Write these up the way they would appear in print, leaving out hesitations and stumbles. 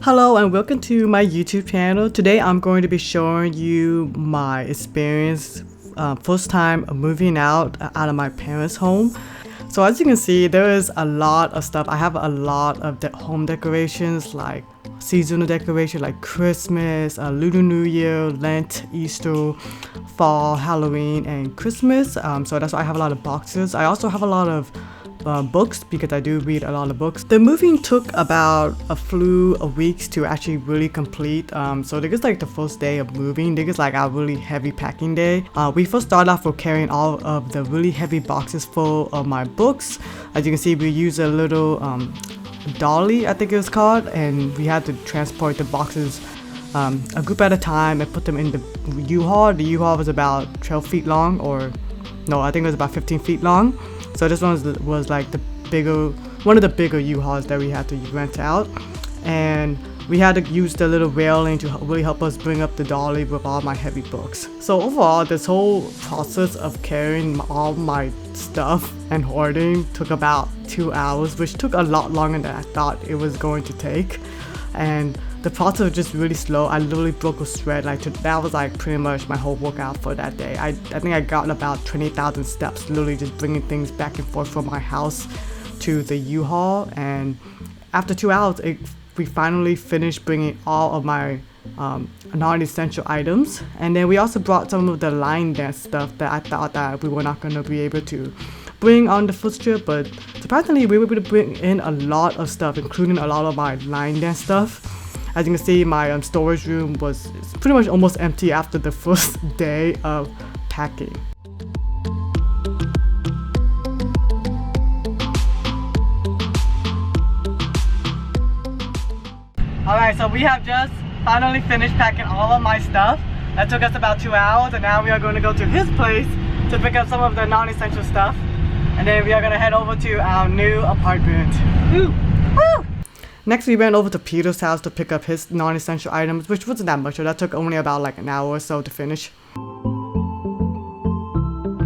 Hello and welcome to my YouTube channel. Today I'm going to be showing you my experience first time moving out of my parents' home. So as you can see, there is a lot of stuff. I have a lot of home decorations, like seasonal decoration like Christmas, Lunar New Year, Lent, Easter, fall, Halloween, and Christmas. So that's why I have a lot of boxes. I also have a lot of books because I do read a lot of books. The moving took about a few weeks to actually really complete. So this is like the first day of moving. This is like our really heavy packing day. We first started off with carrying all of the really heavy boxes full of my books. As you can see, we use a little dolly, I think it was called, and we had to transport the boxes a group at a time and put them in the U-Haul. The U-Haul was about 12 feet long, or no, I think it was about 15 feet long. So this one was like one of the bigger U-Hauls that we had to rent out, and we had to use the little railing to really help us bring up the dolly with all my heavy books. So overall, this whole process of carrying all my stuff and hoarding took about 2 hours, which took a lot longer than I thought it was going to take. And the process was just really slow. I literally broke a sweat. That was like pretty much my whole workout for that day. I think I got about 20,000 steps, literally just bringing things back and forth from my house to the U-Haul. And after 2 hours, we finally finished bringing all of my non-essential items. And then we also brought some of the line dance stuff that I thought that we were not going to be able to bring on the first trip, but surprisingly we were able to bring in a lot of stuff, including a lot of my line dance stuff. As you can see, my storage room was pretty much almost empty after the first day of packing. Alright, so we have just finally finished packing all of my stuff. That took us about 2 hours, and now we are going to go to his place to pick up some of the non-essential stuff. And then we are going to head over to our new apartment. Woo! Woo! Next, we went over to Peter's house to pick up his non-essential items, which wasn't that much, so that took only about like an hour or so to finish.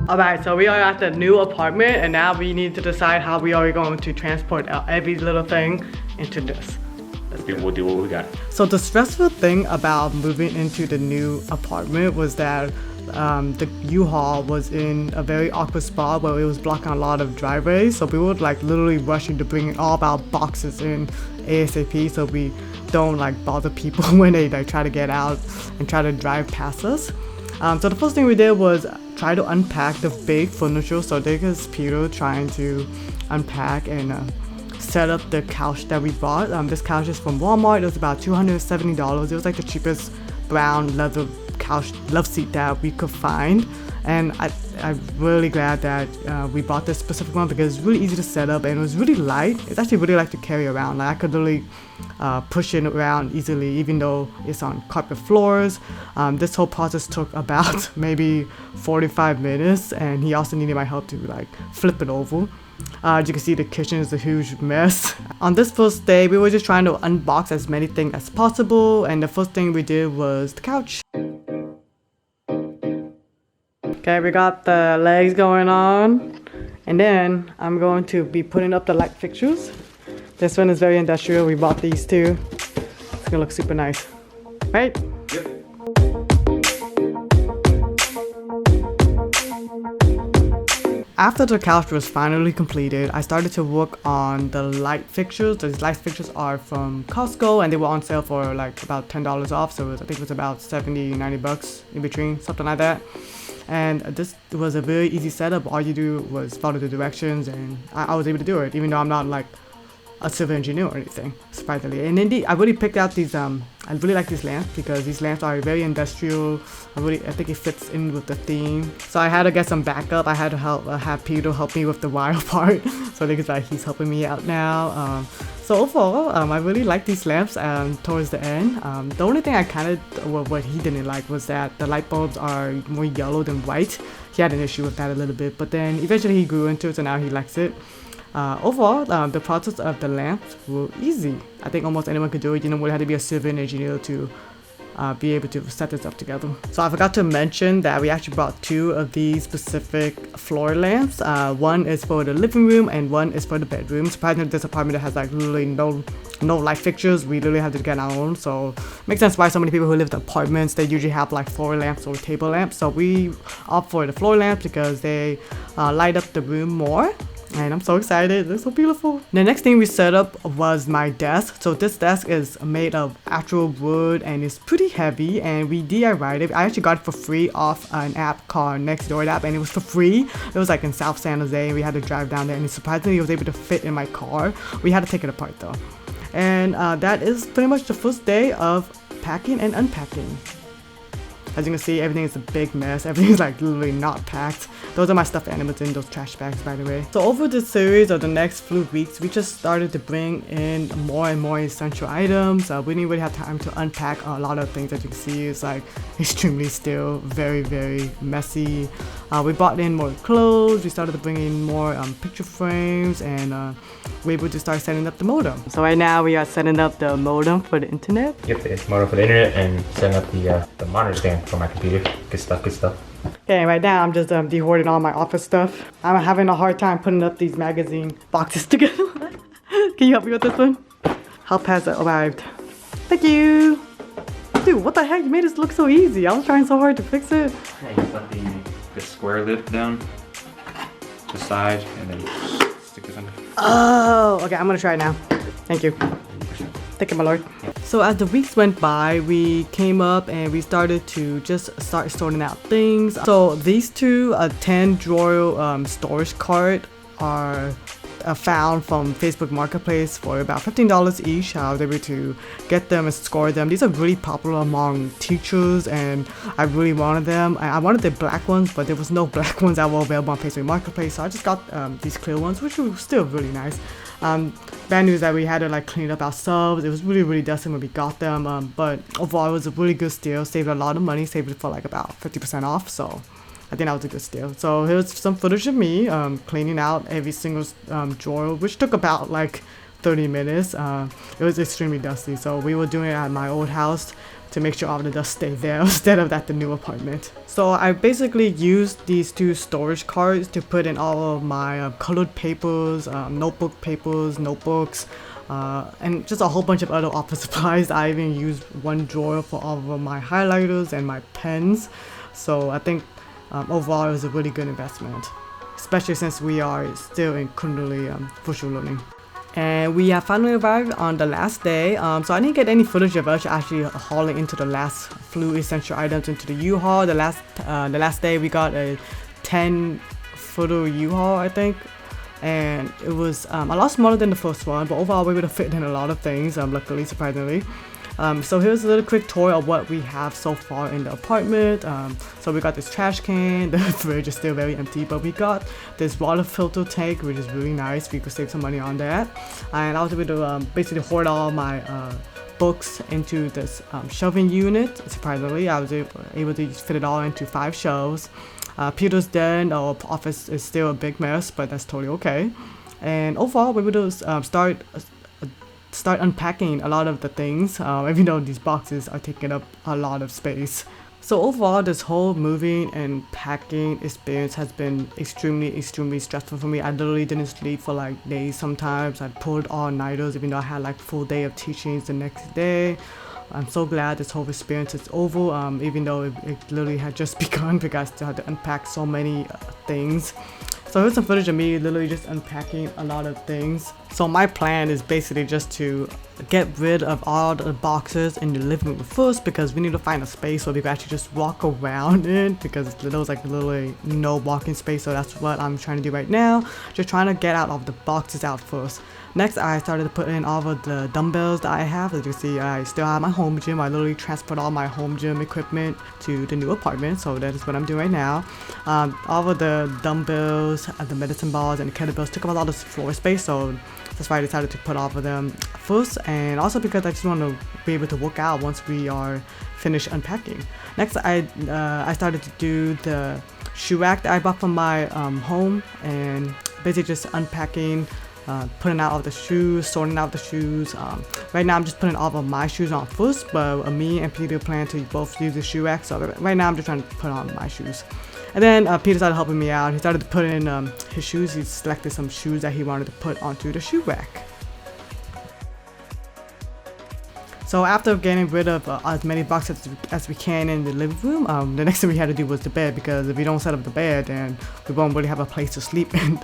Alright, so we are at the new apartment, and now we need to decide how we are going to transport every little thing into this. We'll do what we got. So the stressful thing about moving into the new apartment was that the U-Haul was in a very awkward spot where it was blocking a lot of driveways, so we were like literally rushing to bring all of our boxes in ASAP so we don't like bother people when they like try to get out and try to drive past us. So the first thing we did was try to unpack the big furniture. So there is Peter trying to unpack and set up the couch that we bought. This couch is from Walmart. It was about $270. It was like the cheapest brown leather couch love seat that we could find, and I'm really glad that we bought this specific one because it's really easy to set up and it was really light. It's actually really light to carry around. Like I could literally push it around easily, even though it's on carpet floors. This whole process took about maybe 45 minutes, and he also needed my help to like flip it over. As you can see, the kitchen is a huge mess. On this first day, we were just trying to unbox as many things as possible, and the first thing we did was the couch. Okay, we got the legs going on, and then I'm going to be putting up the light fixtures. This one is very industrial. We bought these too. It's gonna look super nice, right? Yep. After the couch was finally completed, I started to work on the light fixtures. These light fixtures are from Costco, and they were on sale for like about $10 off. So I think it was about 70, 90 bucks in between, something like that. And this was a very easy setup. All you do was follow the directions, and I was able to do it, even though I'm not like a civil engineer or anything, surprisingly. And indeed, I really picked out these, I really like these lamps because these lamps are very industrial. I think it fits in with the theme. So I had to get some backup. I had to have Peter help me with the wire part. So I think it's like he's helping me out now. So overall, I really like these lamps towards the end. The only thing I what he didn't like was that the light bulbs are more yellow than white. He had an issue with that a little bit, but then eventually he grew into it, so now he likes it. Overall, the process of the lamps were easy. I think almost anyone could do it. You know, we had to be a civil engineer to be able to set this up together. So I forgot to mention that we actually brought two of these specific floor lamps. One is for the living room and one is for the bedroom. Surprisingly, this apartment has like literally no no light fixtures. We literally have to get our own. So makes sense why so many people who live in apartments, they usually have like floor lamps or table lamps. So we opt for the floor lamps because they light up the room more. And I'm so excited. They're so beautiful. The next thing we set up was my desk. So this desk is made of actual wood and it's pretty heavy, and we DIY'd it. I actually got it for free off an app called Nextdoor app, and it was for free. It was like in South San Jose, and we had to drive down there, and surprisingly it was able to fit in my car. We had to take it apart though. And that is pretty much the first day of packing and unpacking. As you can see, everything is a big mess. Everything's like literally not packed. Those are my stuffed animals in those trash bags, by the way. So over the series of the next few weeks, we just started to bring in more and more essential items. We didn't really have time to unpack a lot of things. As you can see, it's like extremely still very, very messy. We brought in more clothes. We started to bring in more picture frames, and we were able to start setting up the modem. So right now we are setting up the modem for the internet. Get the modem for the internet and setting up the monitor stand for my computer. Good stuff, good stuff. Okay, right now I'm just dehoarding all my office stuff. I'm having a hard time putting up these magazine boxes together. Can you help me with this one? Help has arrived. Thank you! Dude, what the heck? You made this look so easy. I was trying so hard to fix it. Yeah, you just let the square lid down, the side, and then stick this under. Oh, okay, I'm gonna try it now. Thank you. Thank you, my lord. So as the weeks went by, we came up and we started to just start sorting out things. So these two 10 drawer storage cart are found from Facebook Marketplace for about $15 each. I was able to get them and score them. These are really popular among teachers, and I really wanted them. I wanted the black ones, but there was no black ones that were available on Facebook Marketplace, so I just got these clear ones, which were still really nice. Bad news that we had to like clean up ourselves. It was really, really dusty when we got them, but overall it was a really good steal. Saved a lot of money, saved it for like about 50% off, so I think that was a good steal. So here's some footage of me cleaning out every single drawer, which took about like 30 minutes. It was extremely dusty, so we were doing it at my old house to make sure all the dust stayed there instead of at the new apartment. So I basically used these two storage carts to put in all of my colored papers, notebook papers, notebooks, and just a whole bunch of other office supplies. I even used one drawer for all of my highlighters and my pens. So I think overall it was a really good investment, especially since we are still in currently virtual learning. And we have finally arrived on the last day, so I didn't get any footage of us actually hauling into the last few essential items into the U-Haul. The last day we got a 10-footer U-Haul, I think, and it was a lot smaller than the first one, but overall we were able to fit in a lot of things, luckily, surprisingly. So here's a little quick tour of what we have so far in the apartment. So we got this trash can, the fridge is still very empty, but we got this water filter tank, which is really nice. We could save some money on that. And I was able to basically hoard all my books into this shelving unit. Surprisingly, I was able to fit it all into 5 shelves. Peter's den, our office is still a big mess, but that's totally okay. And overall, we were able to start unpacking a lot of the things, even though these boxes are taking up a lot of space. So overall, this whole moving and packing experience has been extremely stressful for me. I literally didn't sleep for like days sometimes. I pulled all-nighters even though I had like full day of teachings the next day. I'm so glad this whole experience is over, even though it literally had just begun because I still had to unpack so many things. So here's some footage of me literally just unpacking a lot of things. So my plan is basically just to get rid of all the boxes in the living room first, because we need to find a space where we can actually just walk around in, because there was like literally no walking space. So that's what I'm trying to do right now, just trying to get out of the boxes out first. Next, I started to put in all of the dumbbells that I have. As you see, I still have my home gym. I literally transferred all my home gym equipment to the new apartment, so that is what I'm doing right now. All of the dumbbells, the medicine balls, and the kettlebells took up a lot of floor space, so that's why I decided to put all of them first, and also because I just want to be able to work out once we are finished unpacking. Next, I started to do the shoe rack that I bought from my home, and basically just unpacking, putting out all the shoes, sorting out the shoes. Right now I'm just putting all of my shoes on first, but me and Peter plan to both use the shoe rack, so right now I'm just trying to put on my shoes. And then Peter started helping me out. He started to put in his shoes. He selected some shoes that he wanted to put onto the shoe rack. So after getting rid of as many boxes as we can in the living room, the next thing we had to do was the bed, because if we don't set up the bed, then we won't really have a place to sleep in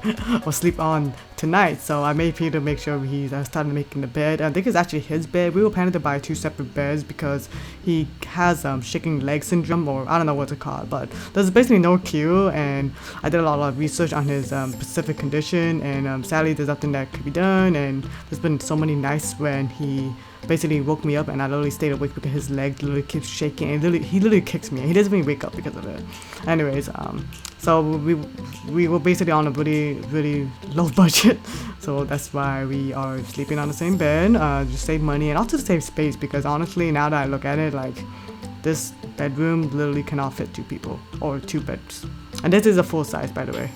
or sleep on tonight. So I made Peter make sure he started making the bed. I think it's actually his bed. We were planning to buy 2 separate beds because he has shaking leg syndrome, or I don't know what to call it, but there's basically no cure. And I did a lot of research on his specific condition, and sadly there's nothing that could be done. And there's been so many nights when he basically woke me up and I literally stayed awake because his leg literally keeps shaking, and he literally kicks me. He doesn't even wake up because of it. Anyways, so we were basically on a really low budget, so that's why we are sleeping on the same bed, just save money and also save space, because honestly now that I look at it, like, this bedroom literally cannot fit 2 people or 2 beds. And this is a full size, by the way.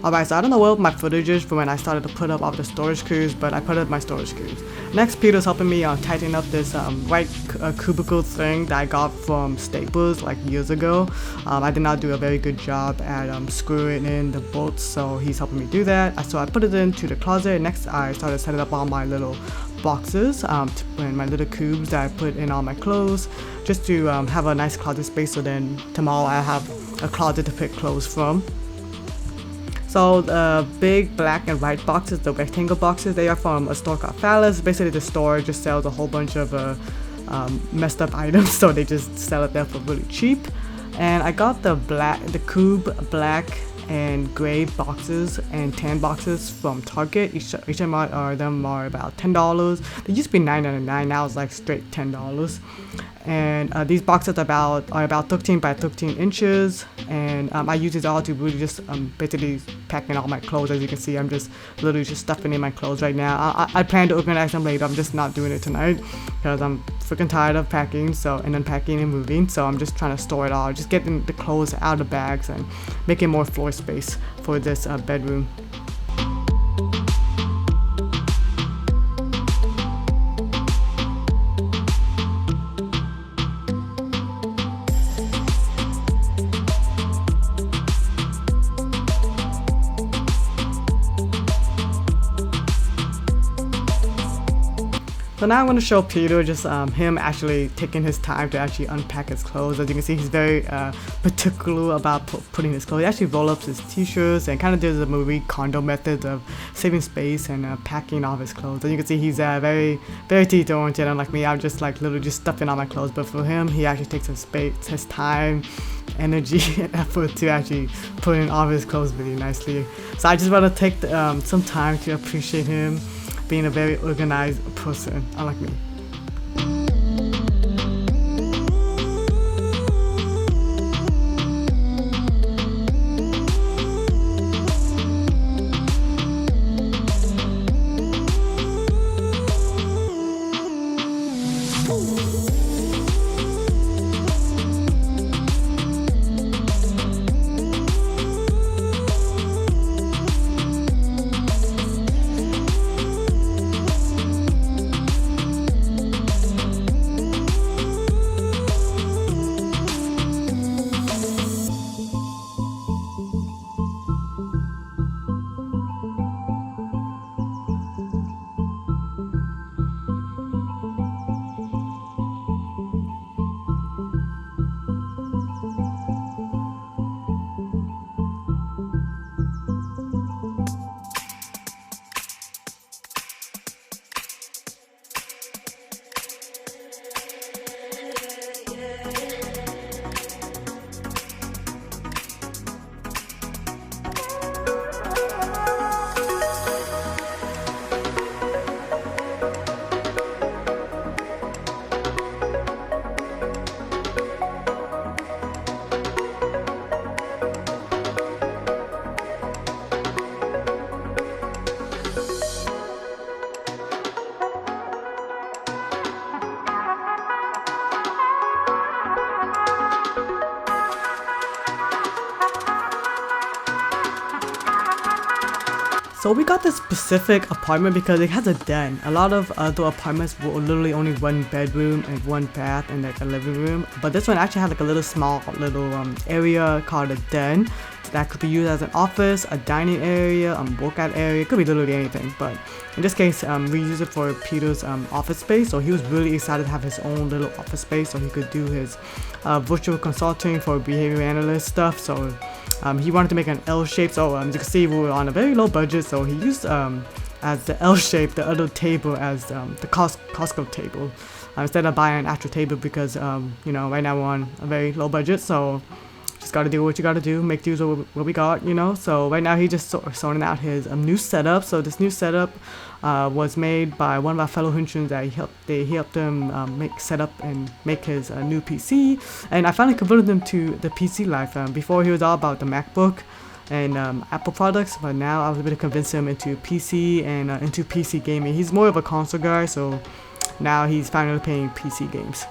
Alright, so I don't know what my footage is from when I started to put up all the storage screws, but I put up my storage screws. Next, Peter's helping me tighten up this white cubicle thing that I got from Staples like years ago. I did not do a very good job at screwing in the bolts, so he's helping me do that. So I put it into the closet. Next, I started setting up all my little boxes and my little cubes that I put in all my clothes, just to have a nice closet space, so then tomorrow I have a closet to pick clothes from. So the big black and white boxes, the rectangle boxes, they are from a store called Phallus. Basically the store just sells a whole bunch of messed up items, so they just sell it there for really cheap. And I got the cube black and gray boxes and tan boxes from Target. Each of them are about $10. They used to be $9.99, now it's like straight $10. And these boxes are about 13 by 13 inches, and I use these all to really just basically pack in all my clothes. As you can see, I'm just literally just stuffing in my clothes right now. I plan to organize them later. I'm just not doing it tonight because I'm freaking tired of packing and unpacking and moving, so I'm just trying to store it all, just getting the clothes out of the bags and making more floor space for this bedroom. So now I'm going to show Peter just him actually taking his time to actually unpack his clothes. As you can see, he's very particular about putting his clothes. He actually rolls up his t-shirts and kind of does a Marie Kondo method of saving space and packing all of his clothes. As you can see, he's very detail oriented, unlike me. I'm just like literally just stuffing all my clothes. But for him, he actually takes his space, his time, energy, and effort to actually put in all of his clothes really nicely. So I just want to take some time to appreciate him being a very organized person, unlike me. So we got this specific apartment because it has a den. A lot of other apartments were literally only 1 bedroom and 1 bath and like a living room. But this one actually had like a little small area called a den. that could be used as an office, a dining area, workout area. It could be literally anything, but in this case, we use it for Peter's office space. So he was really excited to have his own little office space so he could do his virtual consulting for behavior analyst stuff. So he wanted to make an L shape. So you can see we were on a very low budget, so he used as the L shape, the other table as the Costco table, instead of buying an actual table, because you know, right now we're on a very low budget, so just gotta do what you gotta do, make do with what we got, you know. So right now he's just sorting out his new setup. So this new setup was made by one of our fellow Hunchins that he helped him set up and make his new PC, and I finally converted him to the PC life. Before he was all about the MacBook and Apple products, but now I was able to convince him into PC and into PC gaming. He's more of a console guy, so now he's finally playing PC games.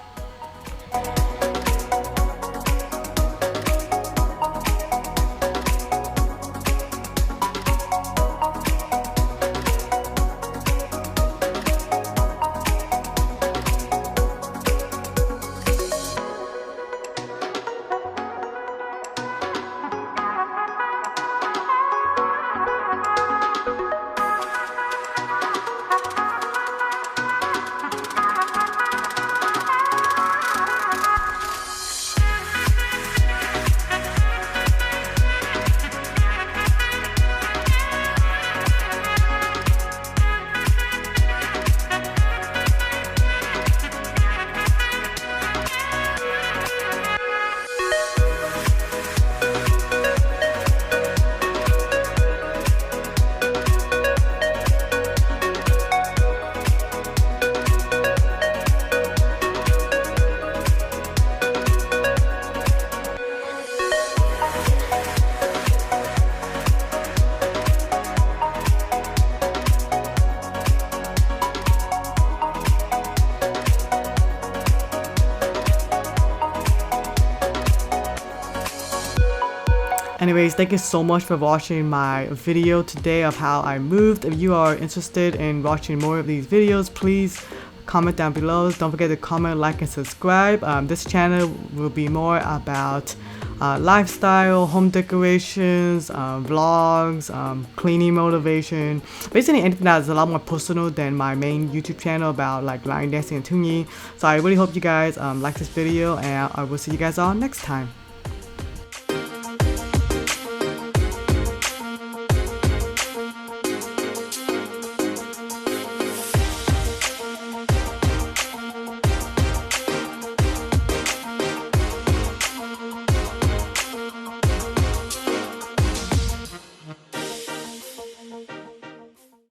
Anyways, thank you so much for watching my video today of how I moved. If you are interested in watching more of these videos, please comment down below. Don't forget to comment, like, and subscribe. This channel will be more about lifestyle, home decorations, vlogs, cleaning motivation, basically anything that's a lot more personal than my main YouTube channel about like line dancing and tuning. So I really hope you guys like this video, and I will see you guys all next time.